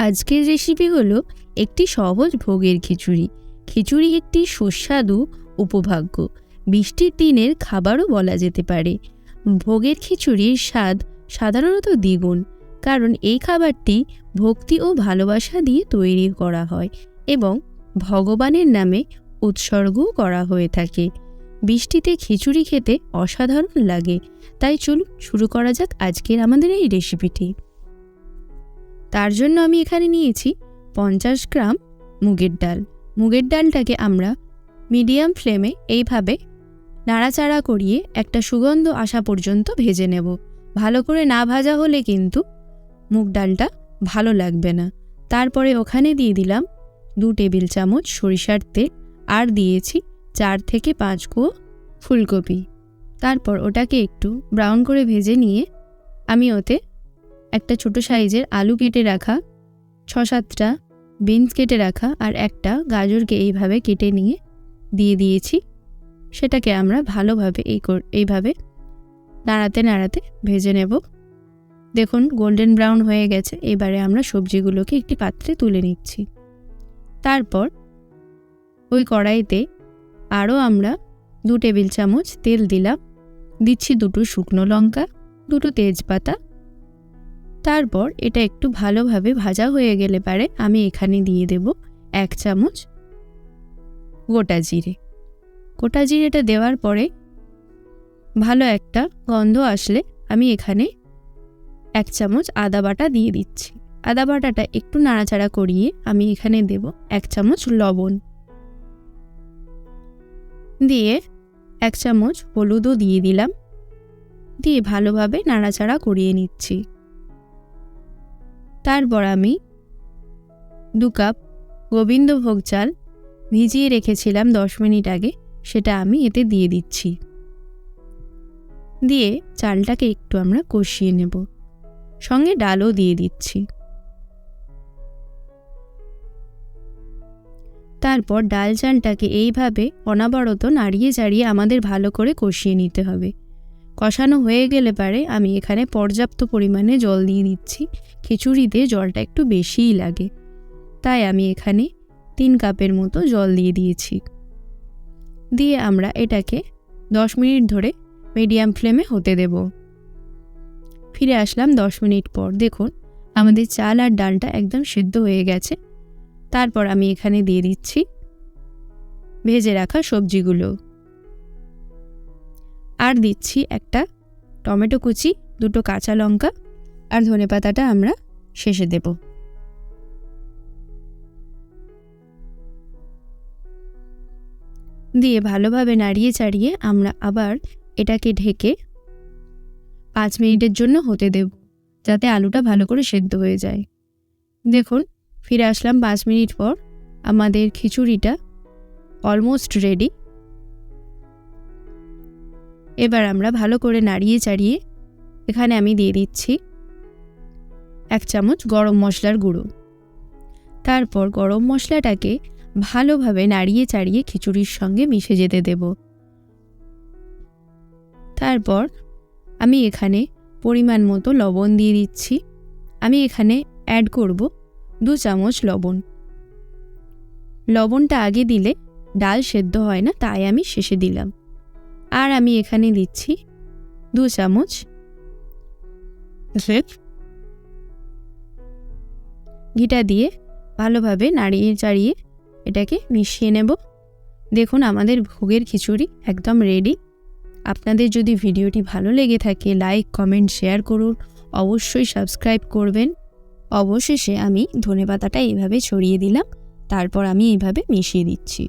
আজকের রেসিপি হলো একটি সহজ ভোগের খিচুড়ি। খিচুড়ি একটি সুস্বাদু উপভাগ্য, বৃষ্টির দিনের খাবারও বলা যেতে পারে। ভোগের খিচুড়ির স্বাদ সাধারণত দ্বিগুণ, কারণ এই খাবারটি ভক্তি ও ভালোবাসা দিয়ে তৈরি করা হয় এবং ভগবানের নামে উৎসর্গও করা হয়ে থাকে। বৃষ্টিতে খিচুড়ি খেতে অসাধারণ লাগে, তাই চলুন শুরু করা যাক আজকের আমাদের এই রেসিপিটি। তার জন্য আমি এখানে নিয়েছি 50 গ্রাম মুগের ডাল। মুগের ডালটাকে আমরা মিডিয়াম ফ্লেমে এইভাবে নাড়াচাড়া করিয়ে একটা সুগন্ধ আসা পর্যন্ত ভেজে নেব। ভালো করে না ভাজা হলে কিন্তু মুগ ডালটা ভালো লাগবে না। তারপরে ওখানে দিয়ে দিলাম 2 টেবিল চামচ সরিষার তেল, আর দিয়েছি 4 থেকে 5 কোয়া ফুলকপি। তারপর ওটাকে একটু ব্রাউন করে ভেজে নিয়ে আমি ওতে একটা ছোট সাইজের আলু কেটে রাখা, 6-7টা বিনস কেটে রাখা আর একটা গাজরকে এইভাবে কেটে নিয়ে দিয়ে দিয়েছি। সেটাকে আমরা ভালোভাবে এইভাবে নাড়াতে নাড়াতে ভেজে নেব। দেখুন গোল্ডেন ব্রাউন হয়ে গেছে। এবারে আমরা সবজিগুলোকে একটি পাত্রে তুলে নিচ্ছি। তারপর ওই কড়াইতে আরও আমরা 2 টেবিল চামচ তেল দিলাম, দিচ্ছি 2টো শুকনো লঙ্কা, 2টো তেজপাতা। তারপর এটা একটু ভালোভাবে ভাজা হয়ে গেলে পারে আমি এখানে দিয়ে দেব 1 চামচ গোটা জিরে। গোটা জিরেটা দেওয়ার পরে ভালো একটা গন্ধ আসলে আমি এখানে 1 চামচ আদা বাটা দিয়ে দিচ্ছি। আদা বাটাটা একটু নাড়াচাড়া করিয়ে আমি এখানে দেব 1 চামচ লবণ, দিয়ে 1 চামচ হলুদও দিয়ে দিলাম, দিয়ে ভালোভাবে নাড়াচাড়া করিয়ে নিচ্ছি। তারপর আমি 2 কাপ গোবিন্দভোগ চাল ভিজিয়ে রেখেছিলাম 10 মিনিট আগে, সেটা আমি এতে দিয়ে দিচ্ছি। দিয়ে চালটাকে একটু আমরা কষিয়ে নেব, সঙ্গে ডালও দিয়ে দিচ্ছি। তারপর ডাল চালটাকে এইভাবে অনবরত নাড়িয়ে চাড়িয়ে আমাদের ভালো করে কষিয়ে নিতে হবে। কষানো হয়ে গেলে পারে আমি এখানে পর্যাপ্ত পরিমাণে জল দিয়ে দিচ্ছি। খিচুড়িতে জলটা একটু বেশিই লাগে, তাই আমি এখানে 3 কাপের মতো জল দিয়ে দিয়েছি। দিয়ে আমরা এটাকে 10 মিনিট ধরে মিডিয়াম ফ্লেমে হতে দেব। ফিরে আসলাম 10 মিনিট পর। দেখুন আমাদের চাল আর ডালটা একদম সিদ্ধ হয়ে গেছে। তারপর আমি এখানে দিয়ে দিচ্ছি ভেজে রাখা সবজিগুলো, আর দিচ্ছি একটা টমেটো কুচি, 2টো কাঁচা লঙ্কা, আর ধনেপাতাটা আমরা শেষে দেব। দিয়ে ভালোভাবে নাড়িয়ে চাড়িয়ে আমরা আবার এটাকে ঢেকে 5 মিনিটের জন্য হতে দেব, যাতে আলুটা ভালো করে সেদ্ধ হয়ে যায়। দেখুন ফিরে আসলাম 5 মিনিট পর। আমাদের খিচুড়িটা অলমোস্ট রেডি। এবার আমরা ভালো করে নাড়িয়ে চাড়িয়ে এখানে আমি দিয়ে দিচ্ছি 1 চামচ গরম মশলার গুঁড়ো। তারপর গরম মশলাটাকে ভালোভাবে নাড়িয়ে চাড়িয়ে খিচুড়ির সঙ্গে মিশে যেতে দেব। তারপর আমি এখানে পরিমাণ মতো লবণ দিয়ে দিচ্ছি। আমি এখানে অ্যাড করব 2 চামচ লবণ। লবণটা আগে দিলে ডাল সেদ্ধ হয় না, তাই আমি শেষে দিলাম। আর আমি এখানে দিচ্ছি 2 চামচ ঘিটা দিয়ে ভালোভাবে নাড়িয়ে চাড়িয়ে এটাকে মিশিয়ে নেব। দেখুন আমাদের ভোগের খিচুড়ি একদম রেডি। আপনাদের যদি ভিডিওটি ভালো লেগে থাকে লাইক, কমেন্ট, শেয়ার করুন, অবশ্যই সাবস্ক্রাইব করবেন। অবশেষে আমি ধনেপাতাটা এইভাবে ছড়িয়ে দিলাম, তারপর আমি এইভাবে মিশিয়ে দিচ্ছি।